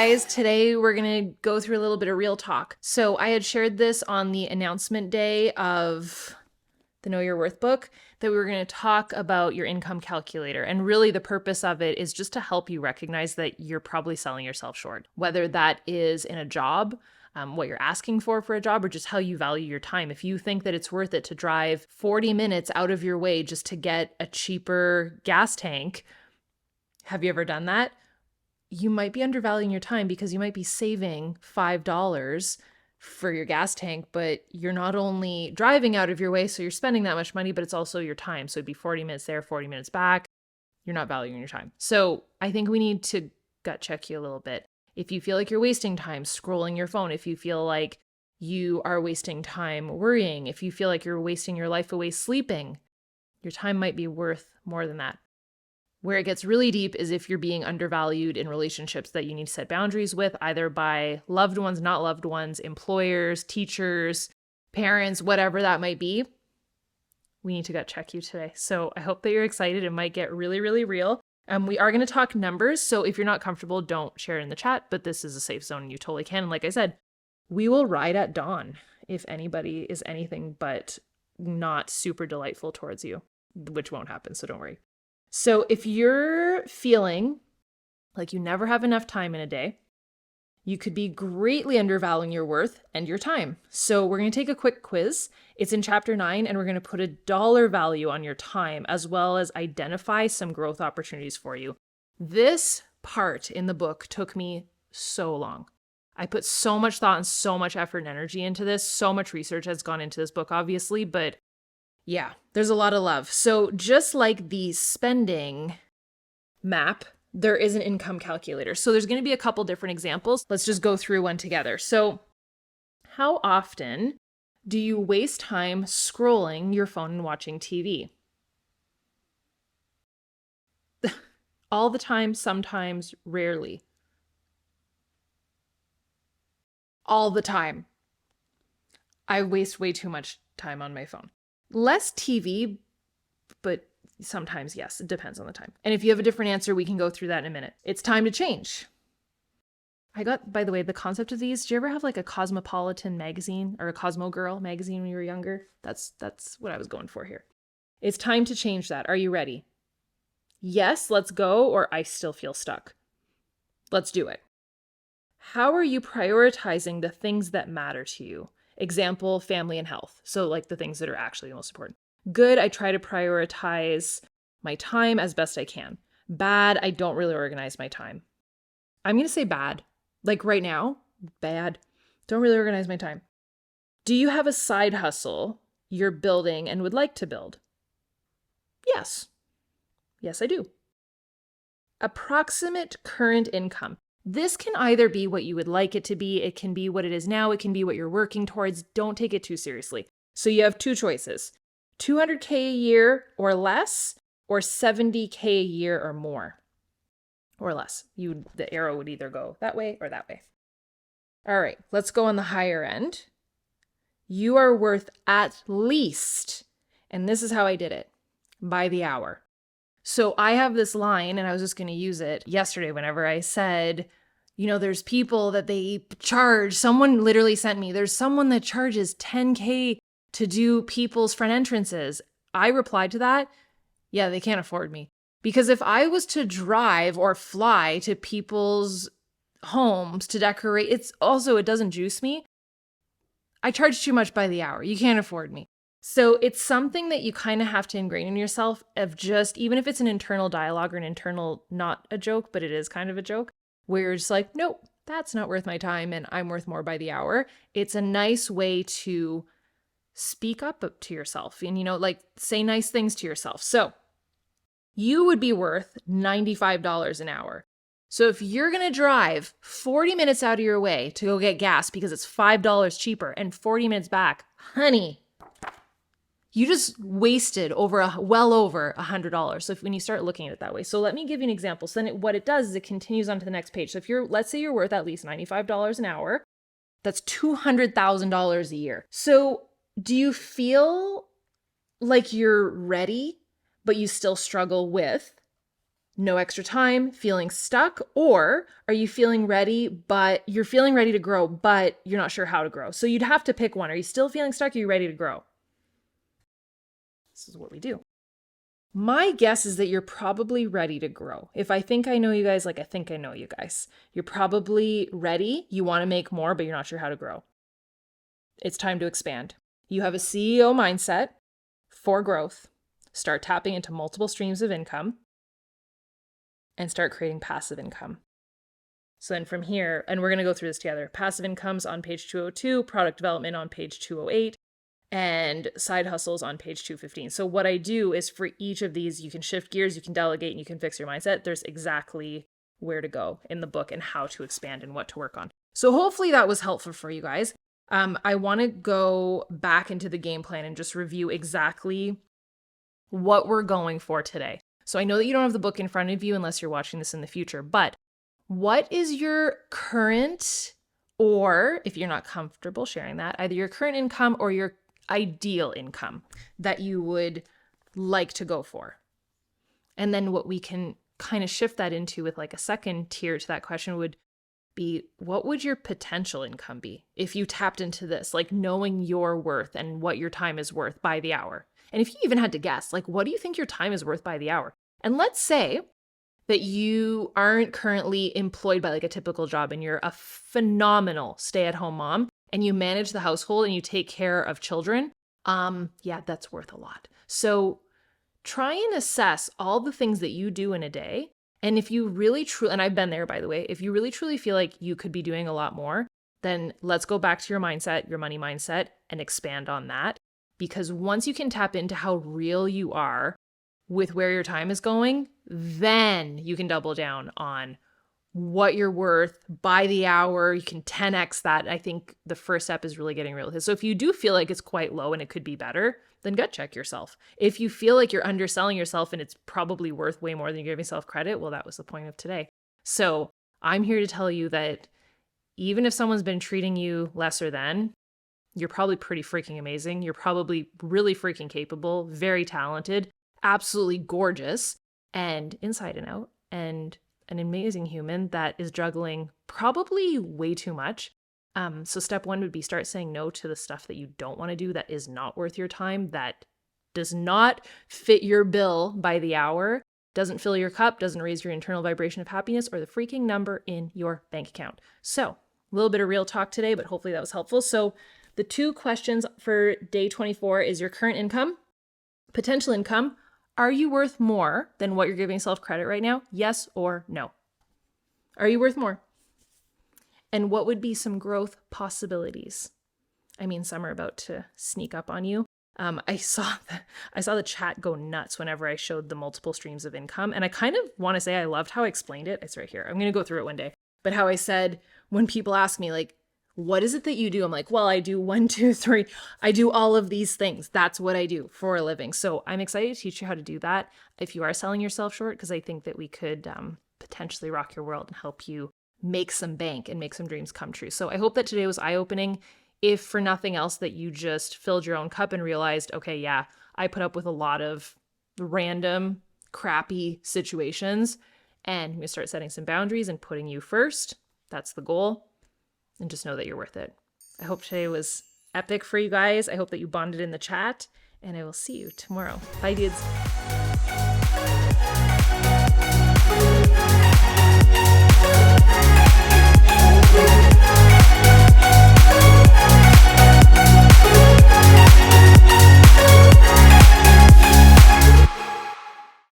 guys, today we're going to go through a little bit of real talk. So I had shared this on the announcement day of the Know Your Worth book that we were going to talk about your income calculator. And really the purpose of it is just to help you recognize that you're probably selling yourself short, whether that is in a job, what you're asking for a job, or just how you value your time. If you think that it's worth it to drive 40 minutes out of your way just to get a cheaper gas tank, have you ever done that? You might be undervaluing your time because you might be saving $5 for your gas tank, but you're not only driving out of your way, so you're spending that much money, but it's also your time. So it'd be 40 minutes there, 40 minutes back. You're not valuing your time. So I think we need to gut check you a little bit. If you feel like you're wasting time scrolling your phone, if you feel like you are wasting time worrying, if you feel like you're wasting your life away sleeping, your time might be worth more than that. Where it gets really deep is if you're being undervalued in relationships that you need to set boundaries with, either by loved ones, not loved ones, employers, teachers, parents, whatever that might be. We need to gut check you today. So I hope that you're excited. It might get really, really real. We are going to talk numbers. So if you're not comfortable, don't share it in the chat, but this is a safe zone and you totally can. And like I said, we will ride at dawn if anybody is anything but not super delightful towards you, which won't happen. So don't worry. So if you're feeling like you never have enough time in a day, you could be greatly undervaluing your worth and your time. So we're going to take a quick quiz. It's in chapter 9, and we're going to put a dollar value on your time, as well as identify some growth opportunities for you. This part in the book took me so long. I put so much thought and so much effort and energy into this. So much research has gone into this book, obviously, but yeah, there's a lot of love. So just like the spending map, there is an income calculator. So there's going to be a couple different examples. Let's just go through one together. So how often do you waste time scrolling your phone and watching TV? All the time, sometimes, rarely. All the time. I waste way too much time on my phone. Less TV, but sometimes, yes, it depends on the time. And if you have a different answer, we can go through that in a minute. It's time to change. I got, by the way, the concept of these. Do you ever have like a Cosmopolitan magazine or a Cosmo Girl magazine when you were younger? That's what I was going for here. It's time to change that. Are you ready? Yes, let's go, or I still feel stuck. Let's do it. How are you prioritizing the things that matter to you? Example, family and health. So like the things that are actually the most important. Good, I try to prioritize my time as best I can. Bad, I don't really organize my time. I'm going to say bad. Like right now, bad. Don't really organize my time. Do you have a side hustle you're building and would like to build? Yes. Yes, I do. Approximate current income. This can either be what you would like it to be, it can be what it is now, it can be what you're working towards. Don't take it too seriously. So you have two choices, $200K a year or less, or $70K a year or more, or less. The arrow would either go that way or that way. All right, let's go on the higher end. You are worth at least, and this is how I did it, by the hour. So I have this line, and I was just going to use it yesterday whenever I said, there's people that they charge. Someone literally sent me, there's someone that charges $10K to do people's front entrances. I replied to that, yeah, they can't afford me. Because if I was to drive or fly to people's homes to decorate, it doesn't juice me. I charge too much by the hour. You can't afford me. So it's something that you kind of have to ingrain in yourself of just, even if it's an internal dialogue or an internal, not a joke, but it is kind of a joke, where you're just like, nope, that's not worth my time and I'm worth more by the hour. It's a nice way to speak up to yourself and, say nice things to yourself. So you would be worth $95 an hour. So if you're going to drive 40 minutes out of your way to go get gas because it's $5 cheaper and 40 minutes back, honey, you just wasted well over $100. So when you start looking at it that way. So let me give you an example. So then what it does is it continues on to the next page. So let's say you're worth at least $95 an hour, that's $200,000 a year. So do you feel like you're ready, but you still struggle with no extra time, feeling stuck, or are you feeling ready, but you're feeling ready to grow, but you're not sure how to grow? So you'd have to pick one. Are you still feeling stuck? Are you ready to grow? This is what we do. My guess is that you're probably ready to grow. If I think I know you guys, like I think I know you guys, you're probably ready. You want to make more, but you're not sure how to grow. It's time to expand. You have a CEO mindset for growth. Start tapping into multiple streams of income and start creating passive income. So then from here, and we're going to go through this together, passive income's on page 202, product development on page 208, and side hustles on page 215. So what I do is for each of these, you can shift gears, you can delegate, and you can fix your mindset. There's exactly where to go in the book and how to expand and what to work on. So hopefully that was helpful for you guys. I want to go back into the game plan and just review exactly what we're going for today. So I know that you don't have the book in front of you unless you're watching this in the future, but what is your current, or if you're not comfortable sharing that, either your current income or your ideal income that you would like to go for? And then what we can kind of shift that into with like a second tier to that question would be, what would your potential income be if you tapped into this, like knowing your worth and what your time is worth by the hour? And if you even had to guess, like, what do you think your time is worth by the hour? And let's say that you aren't currently employed by like a typical job and you're a phenomenal stay-at-home mom and you manage the household and you take care of children. Yeah, that's worth a lot. So try and assess all the things that you do in a day. And if you really truly, and I've been there, by the way, if you really truly feel like you could be doing a lot more, then let's go back to your mindset, your money mindset, and expand on that. Because once you can tap into how real you are with where your time is going, then you can double down on what you're worth by the hour. You can 10x that. I think the first step is really getting real with it. So if you do feel like it's quite low and it could be better, then gut check yourself. If you feel like you're underselling yourself and it's probably worth way more than you're giving yourself credit, well, that was the point of today. So I'm here to tell you that even if someone's been treating you lesser than, you're probably pretty freaking amazing. You're probably really freaking capable, very talented, absolutely gorgeous, and inside and out, and an amazing human that is juggling probably way too much. So step one would be start saying no to the stuff that you don't want to do, that is not worth your time, that does not fit your bill by the hour, doesn't fill your cup, doesn't raise your internal vibration of happiness or the freaking number in your bank account. So a little bit of real talk today, but hopefully that was helpful. So the 2 questions for day 24 is your current income, potential income. Are you worth more than what you're giving yourself credit right now? Yes or no? Are you worth more? And what would be some growth possibilities? I mean, some are about to sneak up on you. I saw the chat go nuts whenever I showed the multiple streams of income. And I kind of want to say I loved how I explained it. It's right here. I'm going to go through it one day. But how I said, when people ask me like, what is it that you do? I'm like, well, I do 1, 2, 3. I do all of these things. That's what I do for a living. So I'm excited to teach you how to do that if you are selling yourself short, because I think that we could potentially rock your world and help you make some bank and make some dreams come true. So I hope that today was eye-opening. If for nothing else, that you just filled your own cup and realized, okay, yeah, I put up with a lot of random, crappy situations, and I'm going to start setting some boundaries and putting you first. That's the goal. And just know that you're worth it. I hope today was epic for you guys. I hope that you bonded in the chat, and I will see you tomorrow. Bye, dudes.